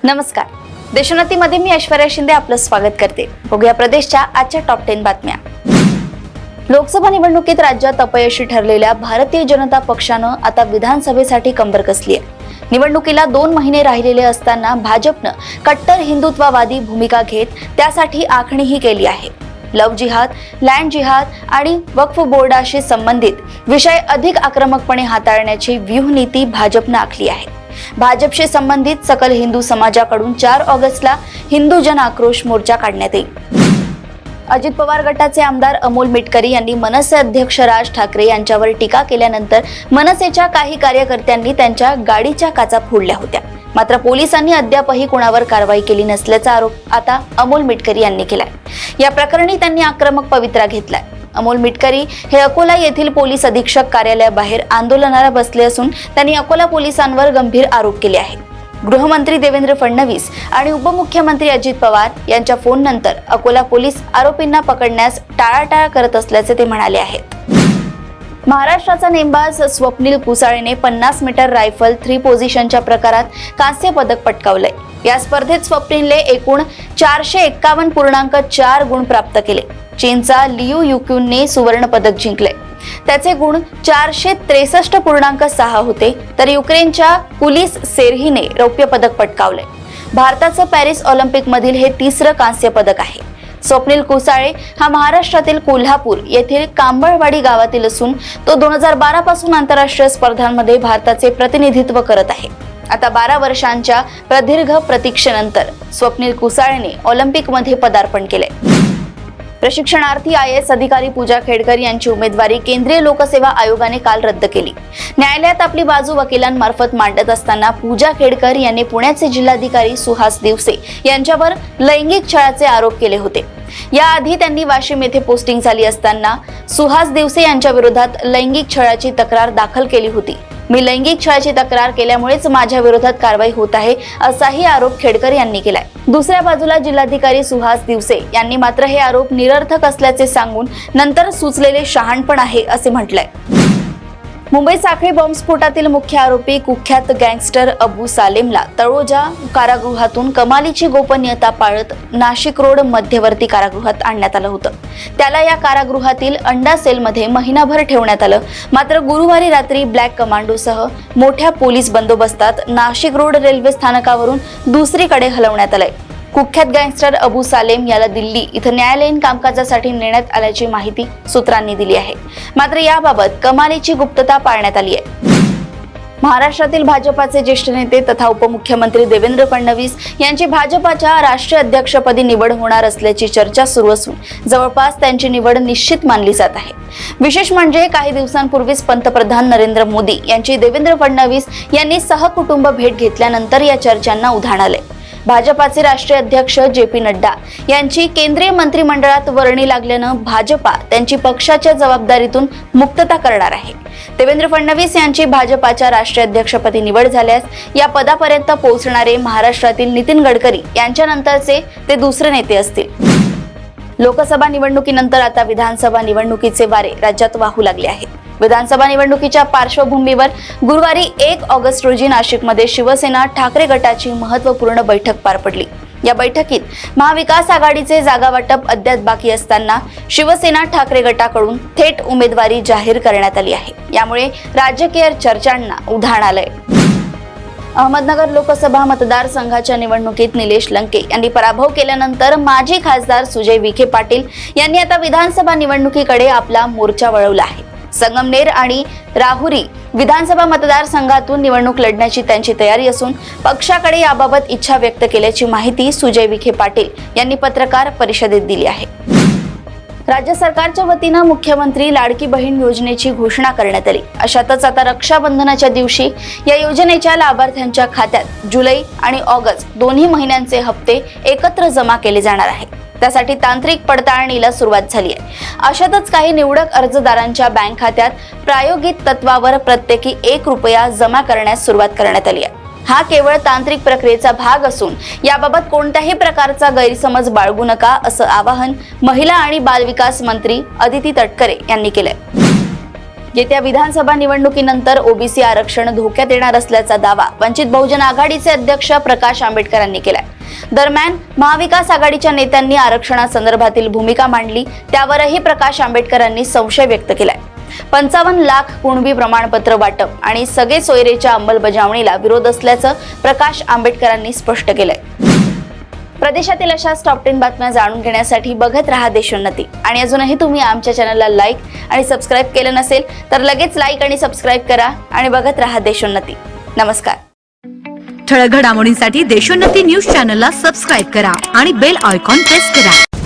नमस्कार. देशोन्नतीमध्ये मी ऐश्वर्या शिंदे आपलं स्वागत करते. बघूया प्रदेशच्या आजच्या टॉप 10 बातम्या. लोकसभा निवडणुकीत राज्यात अपयशी ठरलेल्या भारतीय जनता पक्षानं आता विधानसभेसाठी कंबर कसली आहे. निवडणुकीला 2 महिने राहिलेले असताना भाजपनं कट्टर हिंदुत्ववादी भूमिका घेत त्यासाठी आखणीही केली आहे. लव्ह जिहाद, लँड जिहाद आणि वक्फ बोर्डाशी संबंधित विषय अधिक आक्रमकपणे हाताळण्याची व्यूहनीती भाजपनं आखली आहे. भाजपशी संबंधित सकल हिंदू समाजाकडून 4 ऑगस्टला हिंदू जन आक्रोश मोर्चा काढण्यात येईल. अजित पवार गटाचे आमदार अमोल मिटकरी यांनी मनसे अध्यक्ष राज ठाकरे यांच्यावर टीका केल्यानंतर मनसेच्या काही कार्यकर्त्यांनी त्यांच्या गाडीच्या काचा फोडल्या होत्या. मात्र पोलिसांनी अद्यापही कोणावर कारवाई केली नसल्याचा आरोप आता अमोल मिटकरी यांनी केलाय. या प्रकरणी त्यांनी आक्रमक पवित्रा घेतलाय. अमोल मिटकरी हे अकोला येथील पोलीस अधीक्षक कार्यालयाबाहेर आंदोलनाला बसले असून त्यांनी अकोला पोलिसांवर गंभीर आरोप केले आहेत. गृहमंत्री देवेंद्र फडणवीस आणि उपमुख्यमंत्री अजित पवार यांच्या फोननंतर अकोला पोलीस आरोपींना पकडण्यास टाळाटाळ करत असल्याचे ते म्हणाले आहेत. महाराष्ट्राचा नेमबाज स्वप्नील कुसाळेने 50 मीटर रायफल 3 पोझिशनच्या प्रकारात कांस्य पदक पटकावलंय. या स्पर्धेत स्वप्नीलने एकूण 451.4 गुण प्राप्त केले. चीनचा लियू युक्यूनने सुवर्ण पदक जिंकले. त्याचे गुण 463.6 होते, तर युक्रेनच्या कुलिस सेरहीने रौप्य पदक पटकावले. भारताचं पॅरिस ऑलिम्पिक मधील हे 3रं कांस्य पदक आहे. स्वप्नील कुसाळे हा महाराष्ट्रातील कोल्हापूर येथील कांबळवाडी गावातील असून तो 2012 पासून आंतरराष्ट्रीय स्पर्धांमध्ये भारताचे प्रतिनिधित्व करत आहे. आता 12 वर्षांच्या प्रदीर्घ प्रतीक्षेनंतर स्वप्नील कुसाळेने ऑलिम्पिकमध्ये पदार्पण केले. प्रशिक्षणार्थी IAS अधिकारी पूजा खेडकर यांची उमेदवारी केंद्रीय लोकसेवा आयोगाने काल रद्द केली. न्यायालयात आपली बाजू वकिलांमार्फत मांडत असताना पूजा खेडकर यांनी पुण्याचे जिल्हाधिकारी सुहास दिवसे यांच्यावर लैंगिक छळाचे आरोप केले होते. याआधी त्यांनी वाशिम येथे पोस्टिंग झाली असताना सुहास दिवसे यांच्या विरोधात लैंगिक छळाची तक्रार दाखल केली होती. मी लैंगिक छळाची तक्रार केल्यामुळेच माझ्या विरोधात कारवाई होत आहे असाही आरोप खेडकर यांनी केलाय. दुसऱ्या बाजूला जिल्हाधिकारी सुहास दिवसे यांनी मात्र हे आरोप निरर्थक असल्याचे सांगून नंतर सुचलेले शहाणपण आहे असे म्हटलंय. मुंबई साखळी बॉम्बस्फोटातील मुख्य आरोपी कुख्यात गँगस्टर अबू सालेमला तळोजा कारागृहातून कमालीची गोपनीयता पाळत नाशिक रोड मध्यवर्ती कारागृहात आणण्यात आलं होतं. त्याला या कारागृहातील अंडा सेलमध्ये महिनाभर ठेवण्यात आलं. मात्र गुरुवारी रात्री ब्लॅक कमांडोसह मोठ्या पोलीस बंदोबस्तात नाशिक रोड रेल्वे स्थानकावरून दुसरीकडे हलवण्यात आलंय. कुख्यात गँगस्टर अबू सालेम याला दिल्ली इथं न्यायालयीन कामकाजासाठी नेण्यात आल्याची माहिती सूत्रांनी दिली आहे. मात्र याबाबत कमालीची गुप्तता पाळण्यात आली आहे. महाराष्ट्रातील भाजपाचे ज्येष्ठ नेते तथा उपमुख्यमंत्री देवेंद्र फडणवीस यांची भाजपाच्या राष्ट्रीय अध्यक्षपदी निवड होणार असल्याची चर्चा सुरू असून जवळपास त्यांची निवड निश्चित मानली जात आहे. विशेष म्हणजे काही दिवसांपूर्वीच पंतप्रधान नरेंद्र मोदी यांची देवेंद्र फडणवीस यांनी सहकुटुंब भेट घेतल्यानंतर या चर्चांना उधाण आले. भाजपाचे राष्ट्रीय अध्यक्ष JP नड्डा यांची केंद्रीय मंत्रिमंडळात वर्णी लागल्यानं भाजपा त्यांची पक्षाच्या जबाबदारीतून मुक्तता करणार आहे. देवेंद्र फडणवीस यांची भाजपाच्या राष्ट्रीय अध्यक्षपदी निवड झाल्यास या पदापर्यंत पोहोचणारे महाराष्ट्रातील नितीन गडकरी यांच्यानंतरचे ते दुसरे नेते असतील. लोकसभा निवडणुकीनंतर आता विधानसभा निवडणुकीचे वारे राज्यात वाहू लागले आहेत. विधानसभा निवडणुकीच्या पार्श्वभूमीवर गुरुवारी 1 ऑगस्ट रोजी नाशिकमध्ये शिवसेना ठाकरे गटाची महत्त्वपूर्ण बैठक पार पडली. या बैठकीत महाविकास आघाडीचे जागा वाटप अद्याप बाकी असताना शिवसेना ठाकरे गटाकडून थेट उमेदवारी जाहीर करण्यात आली आहे. यामुळे राजकीय चर्चांना उधाण आलंय. अहमदनगर लोकसभा मतदारसंघाच्या निवडणुकीत निलेश लंके यांनी पराभव केल्यानंतर माजी खासदार सुजय विखे पाटील यांनी आता विधानसभा निवडणुकीकडे आपला मोर्चा वळवला आहे. संगमनेर आणि राहुरी विधानसभा मतदारसंघातून निवडणूक लढण्याची त्यांची तयारी असून पक्षाकडे याबाबत इच्छा व्यक्त केल्याची माहिती सुजय विखे पाटील यांनी पत्रकार परिषदेत दिली आहे. राज्य सरकारच्या वतीनं मुख्यमंत्री लाडकी बहीण योजनेची घोषणा करण्यात आली. अशातच आता रक्षाबंधनाच्या दिवशी या योजनेच्या लाभार्थ्यांच्या खात्यात जुलै आणि ऑगस्ट दोन्ही महिन्यांचे हप्ते एकत्र जमा केले जाणार आहेत. त्यासाठी तांत्रिक पडताळणीला सुरुवात झाली आहे. अशातच काही निवडक अर्जदारांच्या बँक खात्यात प्रायोगिक तत्वावर प्रत्येकी ₹1 जमा करण्यास सुरुवात करण्यात आली आहे. हा केवळ तांत्रिक प्रक्रियेचा भाग असून याबाबत कोणत्याही प्रकारचा गैरसमज बाळगू नका असं आवाहन महिला आणि बालविकास मंत्री अदिती तटकरे यांनी केलंय. येत्या विधानसभा निवडणुकीनंतर ओबीसी आरक्षण धोक्यात येणार असल्याचा दावा वंचित बहुजन आघाडीचे अध्यक्ष प्रकाश आंबेडकरांनी केलाय. दरम्यान महाविकास आघाडीच्या नेत्यांनी आरक्षणासंदर्भातील भूमिका मांडली, त्यावरही प्रकाश आंबेडकरांनी संशय व्यक्त केलाय. 55 लाख कुणबी प्रमाणपत्र वाटप आणि सगळे सोयरेच्या अंमलबजावणीला विरोध असल्याचं प्रकाश आंबेडकरांनी स्पष्ट केलंय. प्रदेशातील अशाच टॉप 10 बातम्या जाणून घेण्यासाठी बघत रहा देशोन्नती. आणि अजूनही तुम्ही आमच्या चॅनलला लाईक आणि सबस्क्राईब केलं नसेल तर लगेच लाईक आणि सबस्क्राईब करा आणि बघत रहा देशोन्नती. नमस्कार. ठळक घडामोडींसाठी देशोन्नती न्यूज चॅनलला सबस्क्राईब करा आणि बेल आयकॉन प्रेस करा.